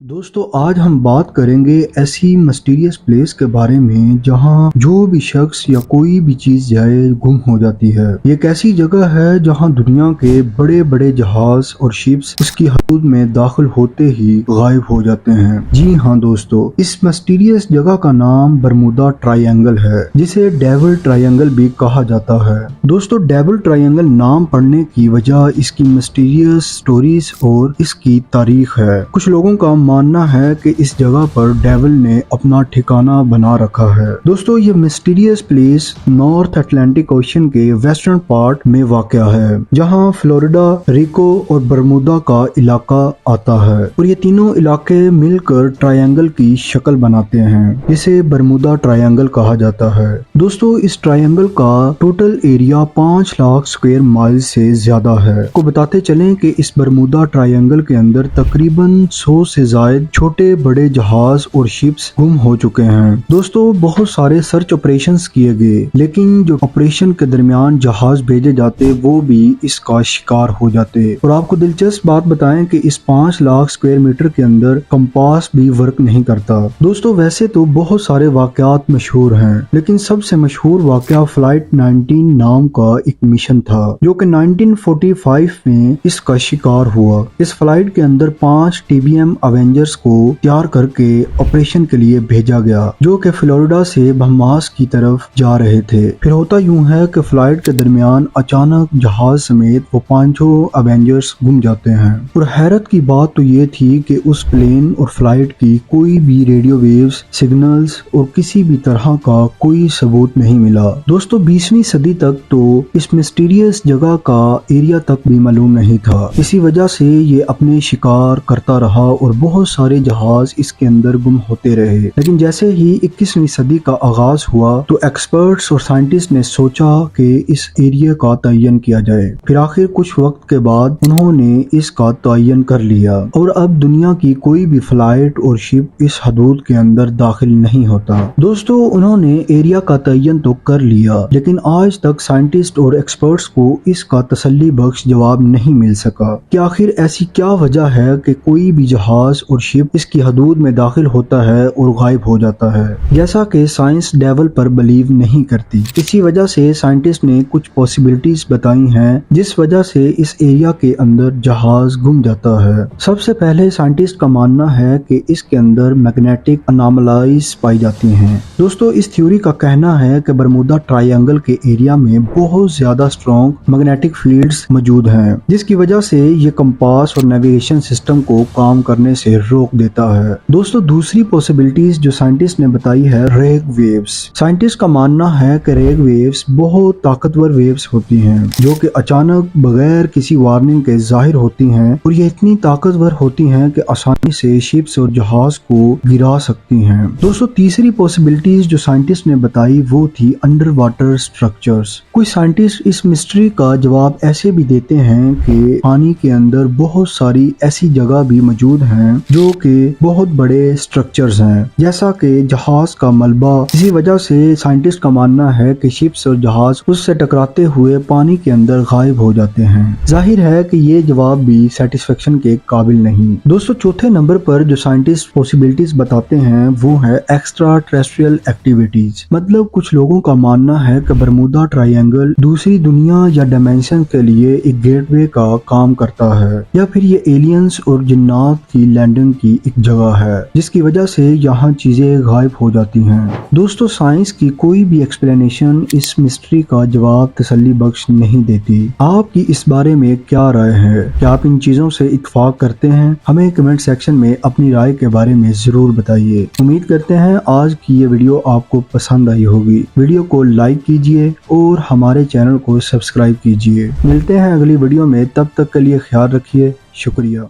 दोस्तों आज हम बात करेंगे ऐसी मिस्टीरियस प्लेस के बारे में जहां जो भी शख्स या कोई भी चीज जाए गुम हो जाती है। ये एक ऐसी जगह है जहां दुनिया के बड़े बड़े जहाज और शिप्स उसकी हदूद में दाखिल होते ही गायब हो जाते हैं। जी हाँ दोस्तों, इस मिस्टीरियस जगह का नाम बरमूदा ट्रायंगल है, जिसे डेविल ट्रायंगल भी कहा जाता है। दोस्तों डेविल ट्रायंगल नाम पड़ने की वजह इसकी मिस्टीरियस स्टोरीज और इसकी तारीख है। कुछ लोगों का मानना है कि इस जगह पर डेविल ने अपना ठिकाना बना रखा है। दोस्तों ये mysterious place north Atlantic ocean के वेस्टर्न पार्ट में वाक़या है, जहां फ्लोरिडा, रिको और बरमूदा का इलाका आता है और ये तीनों इलाके मिलकर ट्रायंगल की शक्ल बनाते हैं, जिसे बरमूदा ट्रायंगल कहा जाता है। दोस्तों इस ट्रायंगल का total area 5 lakh square mile से ज्यादा है। को बताते चलें कि इस बरमूदा ट्रायंगल के अंदर तकरीबन 100 से जायद छोटे बड़े जहाज और शिप्स गुम हो चुके हैं। दोस्तों बहुत सारे सर्च ऑपरेशंस किए गए, लेकिन जो ऑपरेशन के दरमियान जहाज भेजे जाते वो भी इसका शिकार हो जाते। और आपको दिलचस्प बात बताएं कि इस 5 लाख स्क्वायर मीटर के अंदर कंपास भी वर्क नहीं करता। दोस्तों वैसे तो बहुत सारे वाकयात मशहूर हैं, लेकिन सबसे मशहूर वाकया फ्लाइट 19 नाम का एक मिशन था, जो कि 1945 में इसका शिकार हुआ। इस फ्लाइट के अंदर 5 TBM अवेंजर्स को तैयार करके ऑपरेशन के लिए भेजा गया, जो कि फ्लोरिडा से बहमास की तरफ जा रहे थे। फिर होता यूं है कि फ्लाइट के दरमियान अचानक जहाज समेत वो 5 अवेंजर्स गुम जाते हैं। और हैरत की बात तो ये थी कि उस प्लेन और फ्लाइट की कोई भी रेडियो वेव्स, सिग्नल्स और किसी भी तरह का कोई सबूत नहीं मिला। दोस्तों 20वीं सदी तक तो इस मिस्टीरियस जगह का एरिया तक भी मालूम नहीं था। इसी वजह से ये अपने शिकार करता रहा और बहुत सारे जहाज इसके अंदर गुम होते रहे। लेकिन जैसे ही 21वीं सदी का आगाज हुआ तो एक्सपर्ट्स और साइंटिस्ट ने सोचा कि इस एरिया का तयन किया जाए। फिर आखिर कुछ वक्त के बाद उन्होंने इसका तयन कर लिया और अब दुनिया की कोई भी फ्लाइट और शिप इस हदूद के अंदर दाखिल नहीं होता। दोस्तों उन्होंने एरिया का तयन तो कर लिया, लेकिन आज तक साइंटिस्ट और एक्सपर्ट्स को इसका तसल्ली बख्श जवाब नहीं मिल सका कि आखिर ऐसी क्या वजह है कि कोई भी जहाज और शिप इसकी हदूद में दाखिल होता है और गायब हो जाता है। जैसा कि साइंस डेविल पर बिलीव नहीं करती, इसी वजह से साइंटिस्ट ने कुछ पॉसिबिलिटीज बताई हैं जिस वजह से इस एरिया के अंदर जहाज गुम जाता है। सबसे पहले साइंटिस्ट का मानना है कि इसके अंदर मैग्नेटिक अनोमलाइज पाई जाती हैं। दोस्तों इस थ्योरी का कहना है कि बरमूदा ट्रायंगल के एरिया में बहुत ज्यादा स्ट्रॉन्ग मैग्नेटिक फील्ड्स मौजूद हैं, जिसकी वजह से ये कंपास और नेविगेशन सिस्टम को काम करने से रोक देता है। दोस्तों दूसरी पॉसिबिलिटीज जो साइंटिस्ट ने बताई है रेग वेव्स। साइंटिस्ट का मानना है कि रेग वेव्स बहुत ताकतवर वेव्स होती हैं, जो कि अचानक बगैर किसी वार्निंग के जाहिर होती हैं और ये इतनी ताकतवर होती हैं कि आसानी से शिप्स और जहाज को गिरा सकती हैं। दोस्तों तीसरी पॉसिबिलिटीज जो साइंटिस्ट ने बताई वो थी अंडर वाटर स्ट्रक्चर्स। कुछ साइंटिस्ट इस मिस्ट्री का जवाब ऐसे भी देते हैं कि पानी के अंदर बहुत सारी ऐसी जगह भी मौजूद हैं जो कि बहुत बड़े स्ट्रक्चर्स हैं, जैसा कि जहाज का मलबा। इसी वजह से साइंटिस्ट का मानना है कि शिप्स और जहाज उससे टकराते हुए पानी के अंदर गायब हो जाते हैं। जाहिर है कि ये जवाब भी सेटिस्फेक्शन के काबिल नहीं। दोस्तों चौथे नंबर पर जो साइंटिस्ट पॉसिबिलिटीज बताते हैं वो है एक्स्ट्रा टेरेस्ट्रियल एक्टिविटीज। मतलब कुछ लोगों का मानना है कि बरमूदा ट्रायंगल दूसरी दुनिया या डायमेंशन के लिए एक गेटवे का काम करता है, या फिर ये एलियंस और जिन्नात की लैंडिंग की एक जगह है, जिसकी वजह से यहाँ चीजें गायब हो जाती हैं। दोस्तों साइंस की कोई भी एक्सप्लेनेशन इस मिस्ट्री का जवाब तसल्ली बख्श नहीं देती। आपकी इस बारे में क्या राय है? क्या आप इन चीजों से इत्तेफाक करते हैं? हमें कमेंट सेक्शन में अपनी राय के बारे में जरूर बताइए। उम्मीद करते हैं आज की ये वीडियो आपको पसंद आई होगी। वीडियो को लाइक कीजिए और हमारे चैनल को सब्सक्राइब कीजिए। मिलते हैं अगली वीडियो में, तब तक के लिए ख्याल रखिए। शुक्रिया।